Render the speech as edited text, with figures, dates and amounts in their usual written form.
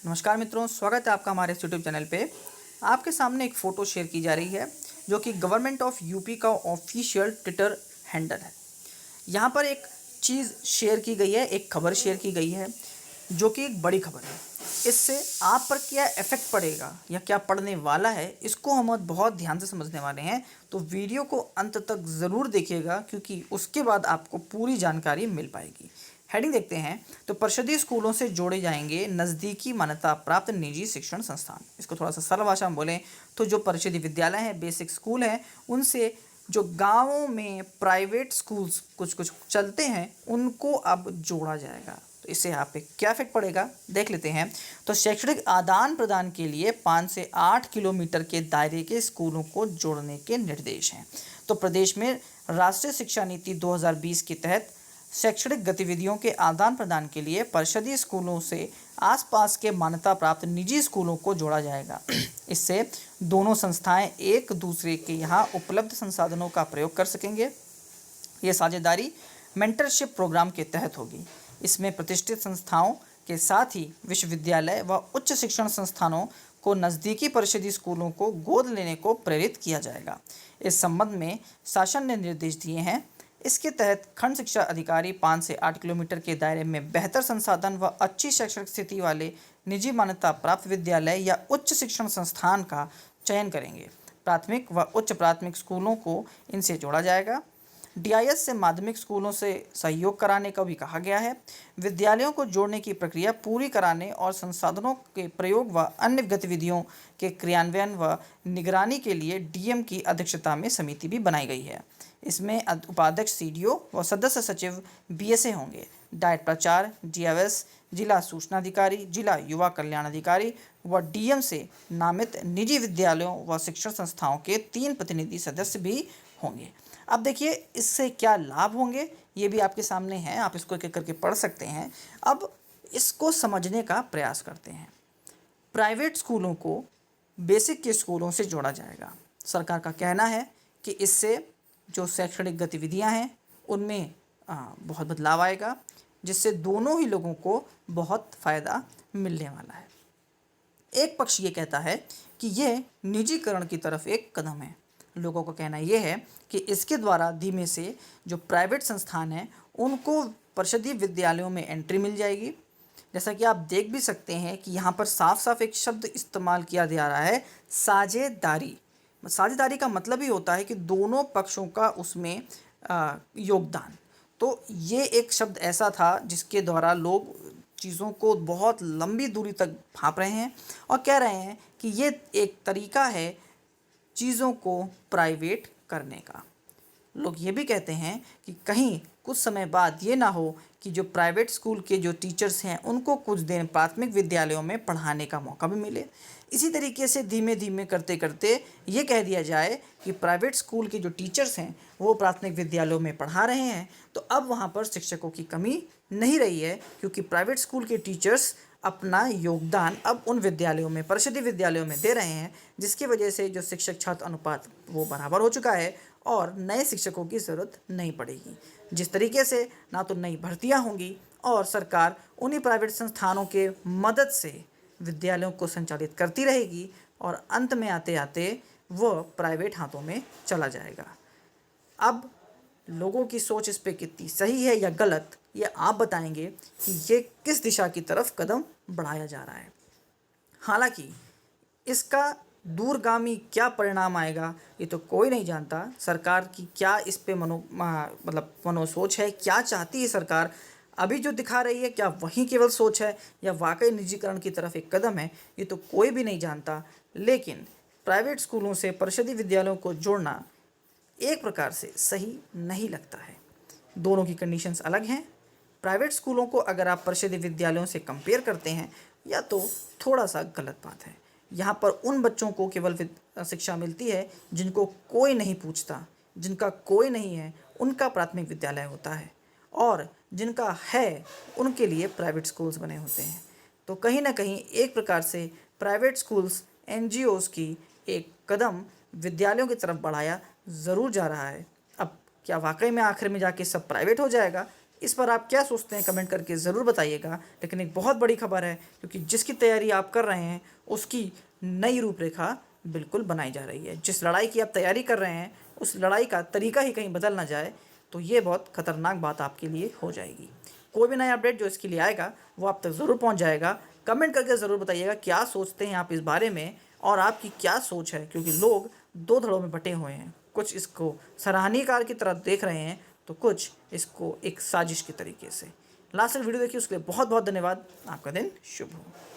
नमस्कार मित्रों, स्वागत है आपका हमारे इस यूट्यूब चैनल पे। आपके सामने एक फ़ोटो शेयर की जा रही है जो कि गवर्नमेंट ऑफ यूपी का ऑफिशियल ट्विटर हैंडल है। यहाँ पर एक चीज़ शेयर की गई है, एक खबर शेयर की गई है जो कि एक बड़ी खबर है। इससे आप पर क्या इफ़ेक्ट पड़ेगा या क्या पड़ने वाला है, इसको हम बहुत ध्यान से समझने वाले हैं। तो वीडियो को अंत तक ज़रूर देखिएगा क्योंकि उसके बाद आपको पूरी जानकारी मिल पाएगी। हेडिंग देखते हैं तो परिषदीय स्कूलों से जोड़े जाएंगे नज़दीकी मान्यता प्राप्त निजी शिक्षण संस्थान। इसको थोड़ा सा सरल भाषा में बोलें तो जो परिषदीय विद्यालय हैं, बेसिक स्कूल हैं, उनसे जो गांवों में प्राइवेट स्कूल्स कुछ कुछ चलते हैं उनको अब जोड़ा जाएगा। तो इससे यहाँ पे क्या इफेक्ट पड़ेगा देख लेते हैं। तो शैक्षणिक आदान प्रदान के लिए 5 से 8 किलोमीटर के दायरे के स्कूलों को जोड़ने के निर्देश हैं। तो प्रदेश में राष्ट्रीय शिक्षा नीति 2020 के तहत शैक्षणिक गतिविधियों के आदान प्रदान के लिए परिषदीय स्कूलों से आसपास के मान्यता प्राप्त निजी स्कूलों को जोड़ा जाएगा। इससे दोनों संस्थाएं एक दूसरे के यहाँ उपलब्ध संसाधनों का प्रयोग कर सकेंगे। ये साझेदारी मेंटरशिप प्रोग्राम के तहत होगी। इसमें प्रतिष्ठित संस्थाओं के साथ ही विश्वविद्यालय व उच्च शिक्षण संस्थानों को नज़दीकी परिषदीय स्कूलों को गोद लेने को प्रेरित किया जाएगा। इस संबंध में शासन ने निर्देश दिए हैं। इसके तहत खंड शिक्षा अधिकारी 5 से 8 किलोमीटर के दायरे में बेहतर संसाधन व अच्छी शैक्षणिक स्थिति वाले निजी मान्यता प्राप्त विद्यालय या उच्च शिक्षण संस्थान का चयन करेंगे। प्राथमिक व उच्च प्राथमिक स्कूलों को इनसे जोड़ा जाएगा। डीआईएस से माध्यमिक स्कूलों से सहयोग कराने का भी कहा गया है। विद्यालयों को जोड़ने की प्रक्रिया पूरी कराने और संसाधनों के प्रयोग व अन्य गतिविधियों के क्रियान्वयन व निगरानी के लिए डीएम की अध्यक्षता में समिति भी बनाई गई है। इसमें उपाध्यक्ष सीडीओ व सदस्य सचिव बीएसए होंगे। डाइट प्राचार्य, डीएवएस, जिला सूचना अधिकारी, जिला युवा कल्याण अधिकारी व डीएम से नामित निजी विद्यालयों व शिक्षण संस्थाओं के 3 प्रतिनिधि सदस्य भी होंगे। अब देखिए इससे क्या लाभ होंगे ये भी आपके सामने है, आप इसको एक एक करके पढ़ सकते हैं। अब इसको समझने का प्रयास करते हैं। प्राइवेट स्कूलों को बेसिक के स्कूलों से जोड़ा जाएगा। सरकार का कहना है कि इससे जो शैक्षणिक गतिविधियां हैं उनमें बहुत बदलाव आएगा, जिससे दोनों ही लोगों को बहुत फ़ायदा मिलने वाला है। एक पक्ष ये कहता है कि यह निजीकरण की तरफ एक कदम है। लोगों का कहना यह है कि इसके द्वारा धीमे से जो प्राइवेट संस्थान हैं उनको परिषदीय विद्यालयों में एंट्री मिल जाएगी। जैसा कि आप देख भी सकते हैं कि यहाँ पर साफ साफ एक शब्द इस्तेमाल किया जा रहा है, साझेदारी। साझेदारी का मतलब ही होता है कि दोनों पक्षों का उसमें योगदान। तो ये एक शब्द ऐसा था जिसके द्वारा लोग चीज़ों को बहुत लंबी दूरी तक भांप रहे हैं और कह रहे हैं कि ये एक तरीका है चीज़ों को प्राइवेट करने का। लोग ये भी कहते हैं कि कहीं कुछ समय बाद ये ना हो कि जो प्राइवेट स्कूल के जो टीचर्स हैं उनको कुछ दिन प्राथमिक विद्यालयों में पढ़ाने का मौका भी मिले। इसी तरीके से धीमे धीमे करते करते ये कह दिया जाए कि प्राइवेट स्कूल के जो टीचर्स हैं वो प्राथमिक विद्यालयों में पढ़ा रहे हैं, तो अब वहाँ पर शिक्षकों की कमी नहीं रही है, क्योंकि प्राइवेट स्कूल के टीचर्स अपना योगदान अब उन विद्यालयों में, परिषदीय विद्यालयों में दे रहे हैं, जिसकी वजह से जो शिक्षक छात्र अनुपात वो बराबर हो चुका है और नए शिक्षकों की ज़रूरत नहीं पड़ेगी। जिस तरीके से ना तो नई भर्तियां होंगी और सरकार उन्हीं प्राइवेट संस्थानों के मदद से विद्यालयों को संचालित करती रहेगी और अंत में आते आते वह प्राइवेट हाथों में चला जाएगा। अब लोगों की सोच इस पे कितनी सही है या गलत, ये आप बताएंगे कि ये किस दिशा की तरफ कदम बढ़ाया जा रहा है। हालांकि इसका दूरगामी क्या परिणाम आएगा ये तो कोई नहीं जानता। सरकार की क्या इस पे मनोसोच है, क्या चाहती है सरकार, अभी जो दिखा रही है क्या वही केवल सोच है या वाकई निजीकरण की तरफ एक कदम है, ये तो कोई भी नहीं जानता। लेकिन प्राइवेट स्कूलों से परिषदीय विद्यालयों को जोड़ना एक प्रकार से सही नहीं लगता है। दोनों की कंडीशंस अलग हैं। प्राइवेट स्कूलों को अगर आप परिषदीय विद्यालयों से कंपेयर करते हैं या तो थोड़ा सा गलत बात है। यहाँ पर उन बच्चों को केवल शिक्षा मिलती है जिनको कोई नहीं पूछता, जिनका कोई नहीं है उनका प्राथमिक विद्यालय होता है, और जिनका है उनके लिए प्राइवेट स्कूल्स बने होते हैं। तो कहीं ना कहीं एक प्रकार से प्राइवेट स्कूल्स एनजीओज़ की एक कदम विद्यालयों की तरफ बढ़ाया ज़रूर जा रहा है। अब क्या वाकई में आखिर में जाके सब प्राइवेट हो जाएगा, इस पर आप क्या सोचते हैं कमेंट करके ज़रूर बताइएगा। लेकिन एक बहुत बड़ी खबर है, क्योंकि जिसकी तैयारी आप कर रहे हैं उसकी नई रूपरेखा बिल्कुल बनाई जा रही है। जिस लड़ाई की आप तैयारी कर रहे हैं उस लड़ाई का तरीका ही कहीं बदल ना जाए तो ये बहुत खतरनाक बात आपके लिए हो जाएगी। कोई भी नया अपडेट जो इसके लिए आएगा वो आप तक ज़रूर पहुंच जाएगा। कमेंट करके ज़रूर बताइएगा क्या सोचते हैं आप इस बारे में और आपकी क्या सोच है, क्योंकि लोग दो धड़ों में बटे हुए हैं। कुछ इसको सराहनीय कार्य की तरह देख रहे हैं तो कुछ इसको एक साजिश के तरीके से। लास्ट तक वीडियो देखिए, उसके लिए बहुत बहुत धन्यवाद। आपका दिन शुभ हो।